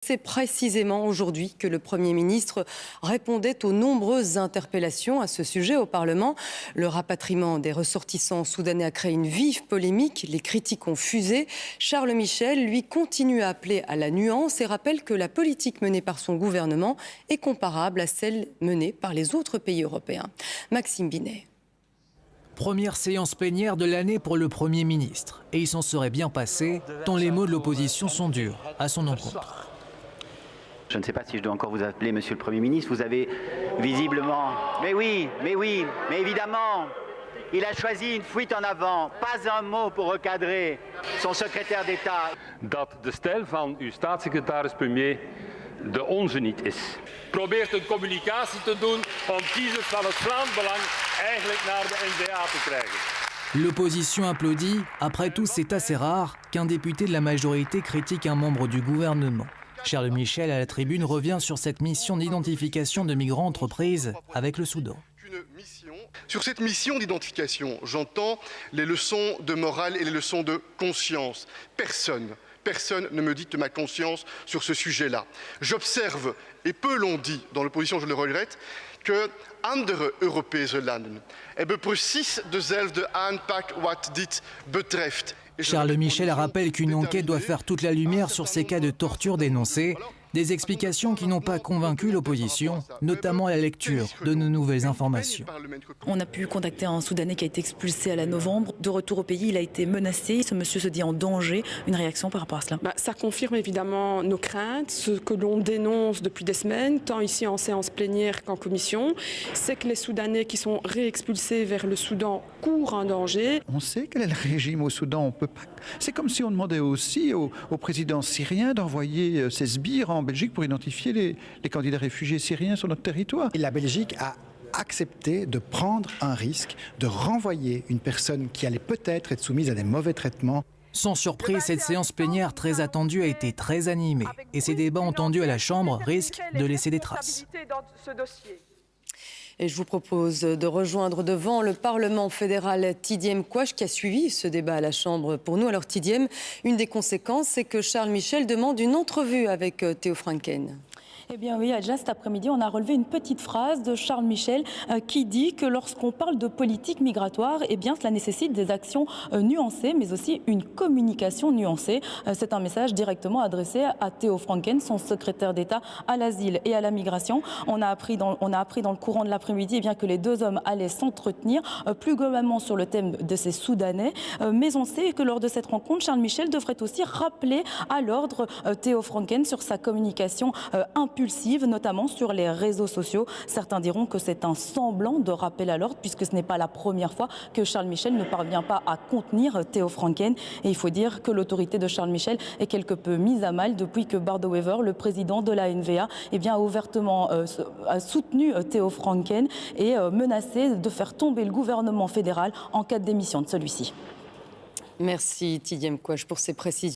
C'est précisément aujourd'hui que le Premier ministre répondait aux nombreuses interpellations à ce sujet au Parlement. Le rapatriement des ressortissants soudanais a créé une vive polémique. Les critiques ont fusé. Charles Michel, lui, continue à appeler à la nuance et rappelle que la politique menée par son gouvernement est comparable à celle menée par les autres pays européens. Maxime Binet. Première séance plénière de l'année pour le Premier ministre. Et il s'en serait bien passé, tant les mots de l'opposition sont durs à son encontre. Je ne sais pas si je dois encore vous appeler Monsieur le Premier ministre. Vous avez visiblement... Mais oui, mais évidemment, il a choisi une fuite en avant. Pas un mot pour recadrer son secrétaire d'État. Dat de stijl van uw staatssecretaris-premier de onze niet is. Probeert een communicatie te doen om kiezers van het Vlaams Belang eigenlijk naar de N-VA te krijgen. L'opposition applaudit. Après tout, c'est assez rare qu'un député de la majorité critique un membre du gouvernement. Charles Michel, à la tribune, revient sur cette mission d'identification de migrants entreprise avec le Soudan. Sur cette mission d'identification, j'entends les leçons de morale et les leçons de conscience. Personne ne me dicte ma conscience sur ce sujet-là. J'observe, et peu l'on dit, dans l'opposition je le regrette, que andere Europese landen hebben precies dezelfde aanpak wat dit betreft. Charles Michel rappelle qu'une enquête doit faire toute la lumière sur ces cas de torture dénoncés. Des explications qui n'ont pas convaincu l'opposition, notamment à la lecture de nos nouvelles informations. On a pu contacter un Soudanais qui a été expulsé à la novembre. De retour au pays, il a été menacé. Ce monsieur se dit en danger. Une réaction par rapport à cela? Ça confirme évidemment nos craintes. Ce que l'on dénonce depuis des semaines, tant ici en séance plénière qu'en commission, c'est que les Soudanais qui sont réexpulsés vers le Soudan courent un danger. On sait quel est le régime au Soudan. On peut pas... C'est comme si on demandait aussi au président syrien d'envoyer ses sbires en Belgique pour identifier les candidats réfugiés syriens sur notre territoire. Et la Belgique a accepté de prendre un risque, de renvoyer une personne qui allait peut-être être soumise à des mauvais traitements. Sans surprise, cette séance plénière très attendue a été très animée. Et ces débats entendus à la Chambre risquent de laisser des traces. Et je vous propose de rejoindre devant le Parlement fédéral Tidiem Quach qui a suivi ce débat à la Chambre pour nous. Alors Tidiem, une des conséquences, c'est que Charles Michel demande une entrevue avec Theo Franken. Eh bien oui, Adja, cet après-midi, on a relevé une petite phrase de Charles Michel qui dit que lorsqu'on parle de politique migratoire, eh bien cela nécessite des actions nuancées, mais aussi une communication nuancée. C'est un message directement adressé à Theo Franken, son secrétaire d'État à l'asile et à la migration. On a appris dans le courant de l'après-midi eh bien que les deux hommes allaient s'entretenir plus globalement sur le thème de ces Soudanais. Mais on sait que lors de cette rencontre, Charles Michel devrait aussi rappeler à l'ordre Theo Franken sur sa communication impulsive, notamment sur les réseaux sociaux. Certains diront que c'est un semblant de rappel à l'ordre puisque ce n'est pas la première fois que Charles Michel ne parvient pas à contenir Theo Franken. Et il faut dire que l'autorité de Charles Michel est quelque peu mise à mal depuis que Bardo Wever, le président de la N-VA, eh bien, a ouvertement soutenu Theo Franken et menacé de faire tomber le gouvernement fédéral en cas de démission de celui-ci. Merci Tidiem Quach pour ces précisions.